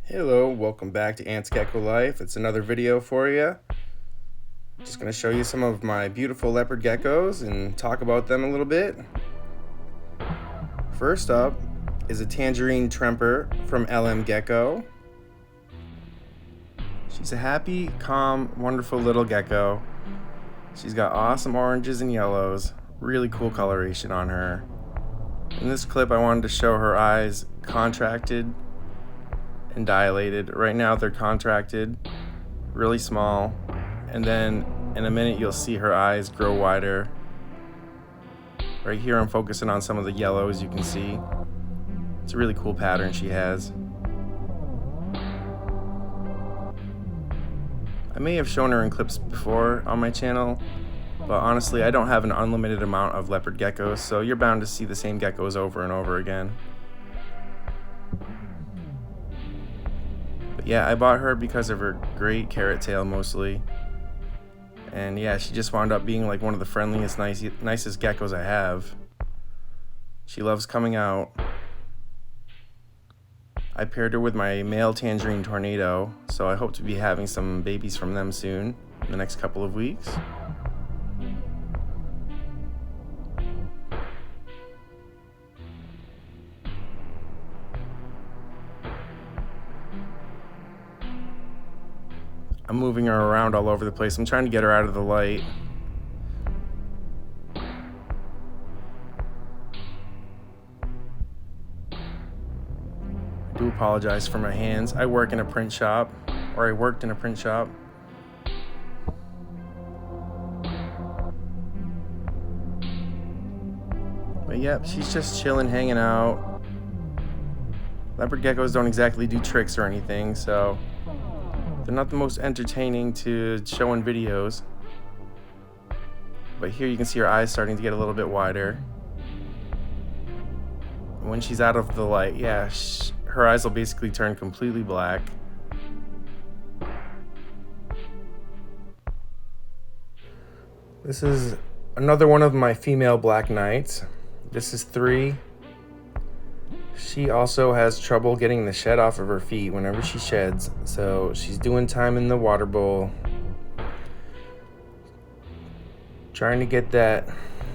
Hello, welcome back to Ant's Gecko Life. It's another video for you. Just going to show you some of my beautiful leopard geckos and talk about them a little bit. First up is a tangerine tremper from Gecko. She's a happy, calm, wonderful little gecko. She's got awesome oranges and yellows, really cool coloration on her. In this clip I wanted to show her eyes contracted and dilated. Right now they're contracted, really small, and then in a minute you'll see her eyes grow wider. Right here I'm focusing on some of the yellows you can see. It's a really cool pattern she has. I may have shown her in clips before on my channel, but honestly I don't have an unlimited amount of leopard geckos, so you're bound to see the same geckos over and over again. Yeah, I bought her because of her great carrot tail mostly. And yeah, she just wound up being like one of the friendliest, nicest geckos I have. She loves coming out. I paired her with my male tangerine tornado, so I hope to be having some babies from them soon, in the next couple of weeks. I'm moving her around all over the place. I'm trying to get her out of the light. I do apologize for my hands. I work in a print shop, or I worked in a print shop. But yep, she's just chilling, hanging out. Leopard geckos don't exactly do tricks or anything, so they're not the most entertaining to show in videos. But here you can see her eyes starting to get a little bit wider. When she's out of the light, yeah, her eyes will basically turn completely black. This is another one of my female black knights. This is 3. She also has trouble getting the shed off of her feet whenever she sheds, so she's doing time in the water bowl, trying to get that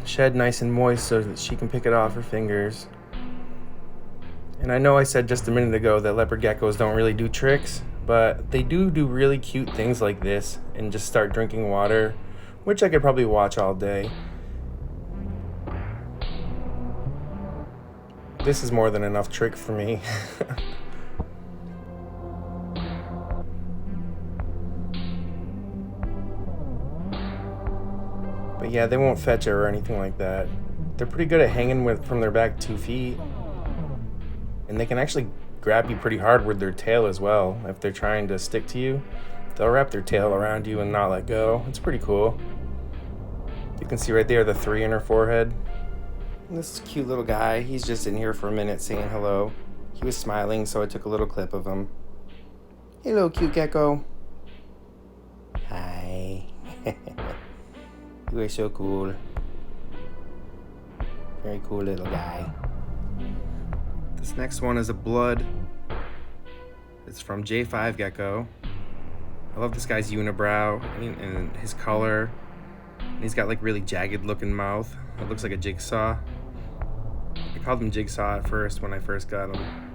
shed nice and moist so that she can pick it off her fingers. And I know I said just a minute ago that leopard geckos don't really do tricks, but they do really cute things like this and just start drinking water, which I could probably watch all day. This is more than enough trick for me. But yeah, they won't fetch her or anything like that. They're pretty good at hanging from their back 2 feet. And they can actually grab you pretty hard with their tail as well. If they're trying to stick to you, they'll wrap their tail around you and not let go. It's pretty cool. You can see right there the 3 in her forehead. This cute little guy, he's just in here for a minute saying hello. He was smiling, so I took a little clip of him. Hello, cute gecko. Hi. You are so cool. Very cool little guy. This next one is a blood. It's from J5 Gecko. I love this guy's unibrow and his color. And he's got like really jagged looking mouth. It looks like a jigsaw. I called him Jigsaw at first when I first got him.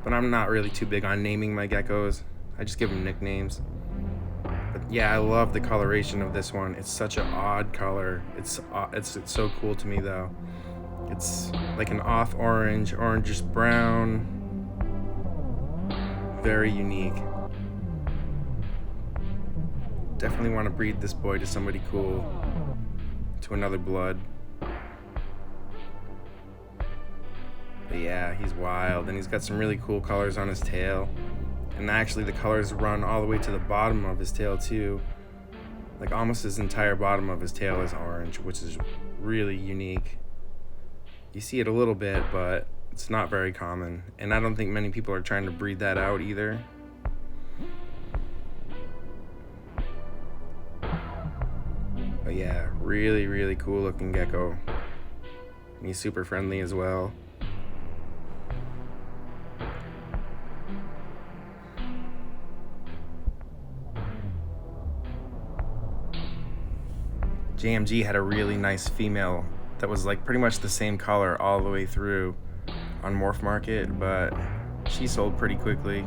But I'm not really too big on naming my geckos. I just give them nicknames. But yeah, I love the coloration of this one. It's such an odd color. It's so cool to me though. It's like an off orange, orangish brown. Very unique. Definitely want to breed this boy to somebody cool. To another blood. But yeah, he's wild, and he's got some really cool colors on his tail. And actually the colors run all the way to the bottom of his tail too. Like almost his entire bottom of his tail is orange, which is really unique. You see it a little bit, but it's not very common. And I don't think many people are trying to breed that out either. But yeah, really cool looking gecko. And he's super friendly as well. JMG had a really nice female that was like pretty much the same color all the way through on Morph Market, but she sold pretty quickly.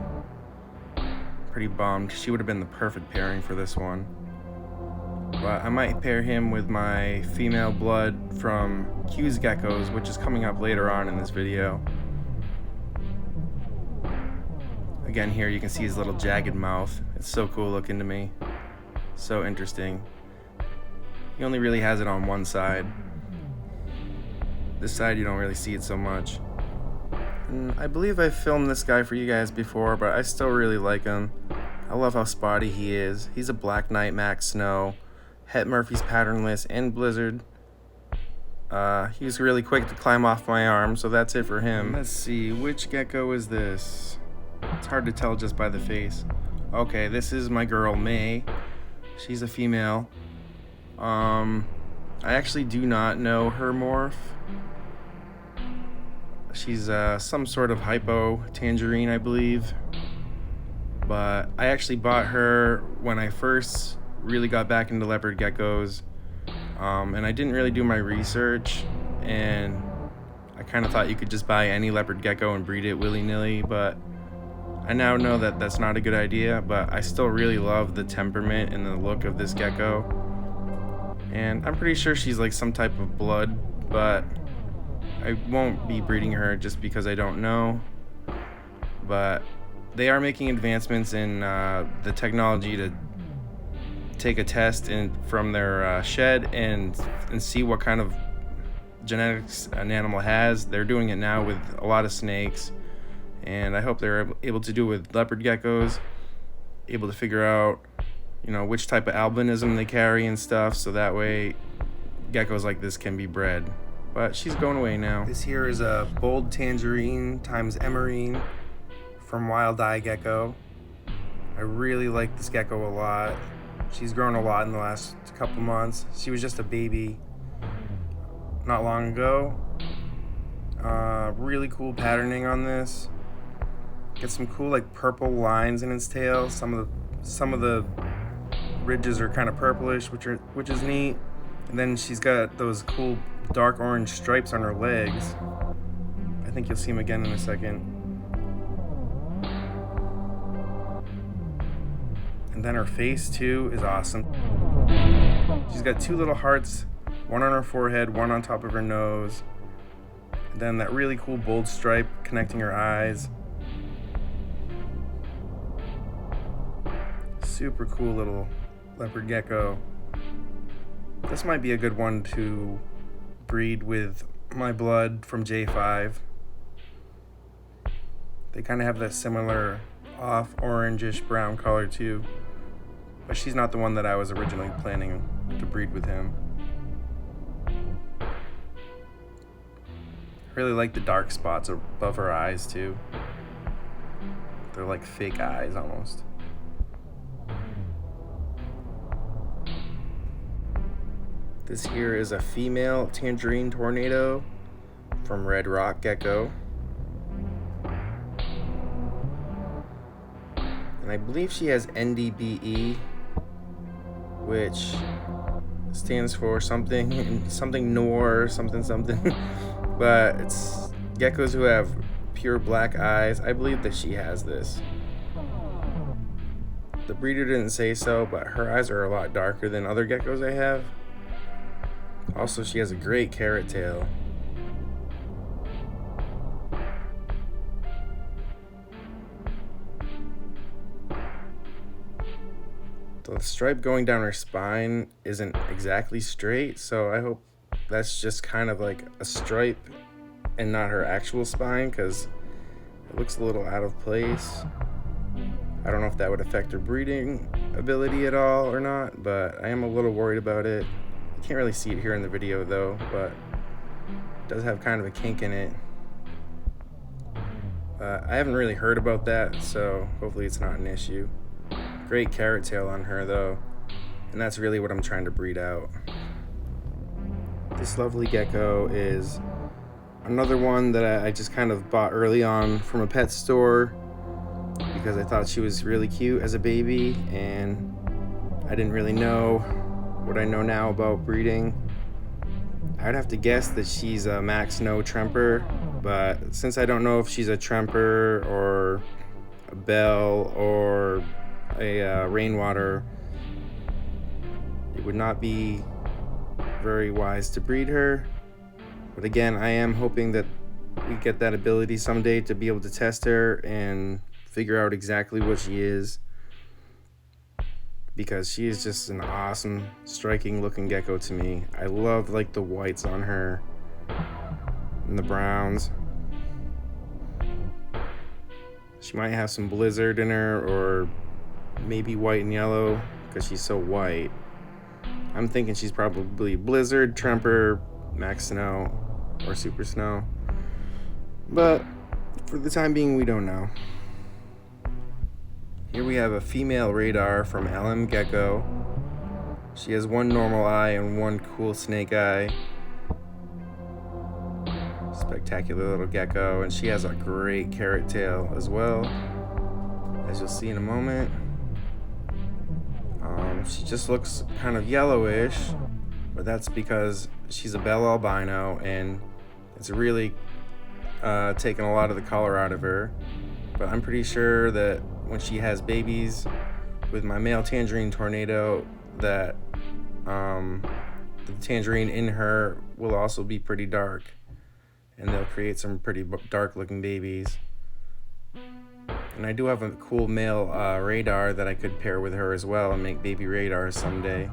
Pretty bummed. She would have been the perfect pairing for this one. But I might pair him with my female blood from Q's Geckos, which is coming up later on in this video. Again, here you can see his little jagged mouth. It's so cool looking to me. So interesting. He only really has it on one side. This side you don't really see it so much. And I believe I filmed this guy for you guys before, but I still really like him. I love how spotty he is. He's a Black Knight Max Snow, Het Murphy's Patternless, and Blizzard. He's really quick to climb off my arm, so that's it for him. Let's see, which gecko is this? It's hard to tell just by the face. Okay, this is my girl May. She's a female. I actually do not know her morph. She's some sort of hypo tangerine, I believe. But I actually bought her when I first really got back into leopard geckos. And I didn't really do my research. And I kind of thought you could just buy any leopard gecko and breed it willy-nilly. But I now know that that's not a good idea. But I still really love the temperament and the look of this gecko. And I'm pretty sure she's like some type of blood, but I won't be breeding her just because I don't know. But they are making advancements in the technology to take a test from their shed and see what kind of genetics an animal has. They're doing it now with a lot of snakes, and I hope they're able to do it with leopard geckos, able to figure out which type of albinism they carry and stuff, so that way geckos like this can be bred. But she's going away now. This here is a bold tangerine times emerine from Wild Eye Gecko. I really like this gecko a lot. She's grown a lot in the last couple months. She was just a baby not long ago. Really cool patterning on this. Get some cool like purple lines in its tail. Some of the ridges are kind of purplish, which is neat. And then she's got those cool dark orange stripes on her legs. I think you'll see them again in a second. And then her face too is awesome. She's got two little hearts, one on her forehead, one on top of her nose. And then that really cool bold stripe connecting her eyes. Super cool little leopard gecko. This might be a good one to breed with my blood from J5. They kind of have that similar off orangish brown color too, but she's not the one that I was originally planning to breed with him. Really like the dark spots above her eyes too. They're like fake eyes almost. This here is a female tangerine tornado from Red Rock Gecko. And I believe she has NDBE, which stands for something noir, something. But it's geckos who have pure black eyes. I believe that she has this. The breeder didn't say so, but her eyes are a lot darker than other geckos I have. Also, she has a great carrot tail. The stripe going down her spine isn't exactly straight, so I hope that's just kind of like a stripe and not her actual spine, because it looks a little out of place. I don't know if that would affect her breeding ability at all or not, but I am a little worried about it. You can't really see it here in the video though, but it does have kind of a kink in it. I haven't really heard about that, so hopefully it's not an issue. Great carrot tail on her though, and that's really what I'm trying to breed out. This lovely gecko is another one that I just kind of bought early on from a pet store because I thought she was really cute as a baby, and I didn't really know what I know now about breeding, I'd have to guess that she's a max no tremper, but since I don't know if she's a tremper or a bell or a rainwater, it would not be very wise to breed her. But again, I am hoping that we get that ability someday to be able to test her and figure out exactly what she is, because she is just an awesome, striking looking gecko to me. I love like the whites on her and the browns. She might have some blizzard in her, or maybe white and yellow because she's so white. I'm thinking she's probably blizzard, tremper, max snow, or super snow. But for the time being, we don't know. Here we have a female radar from LM Gecko. She has one normal eye and one cool snake eye. Spectacular little gecko, and she has a great carrot tail as well, as you'll see in a moment. She just looks kind of yellowish, but that's because she's a bell albino, and it's really taken a lot of the color out of her. But I'm pretty sure that when she has babies with my male tangerine tornado, that the tangerine in her will also be pretty dark, and they'll create some pretty dark looking babies. And I do have a cool male radar that I could pair with her as well and make baby radars someday.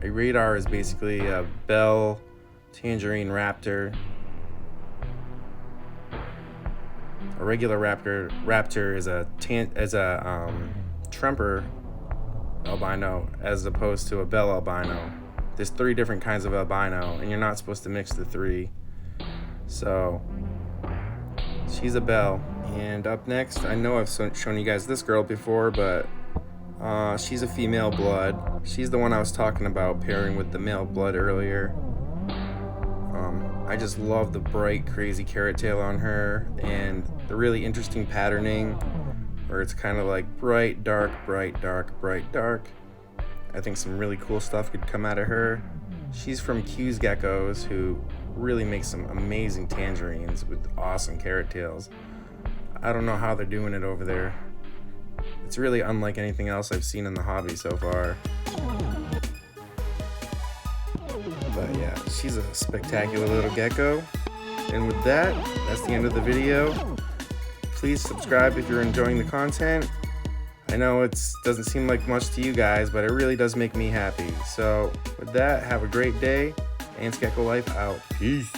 A radar is basically a bell tangerine raptor. A regular raptor is a tremper albino as opposed to a bell albino. There's 3 different kinds of albino, and you're not supposed to mix the 3. So she's a bell. And up next, I know I've shown you guys this girl before, but she's a female blood. She's the one I was talking about pairing with the male blood earlier. I just love the bright, crazy carrot tail on her, and the really interesting patterning where it's kind of like bright, dark, bright, dark, bright, dark. I think some really cool stuff could come out of her. She's from Q's Geckos, who really make some amazing tangerines with awesome carrot tails. I don't know how they're doing it over there. It's really unlike anything else I've seen in the hobby so far. But yeah, she's a spectacular little gecko. And with that, that's the end of the video. Please subscribe if you're enjoying the content. I know it doesn't seem like much to you guys, but it really does make me happy. So with that, have a great day. Ant's Gecko Life out. Peace.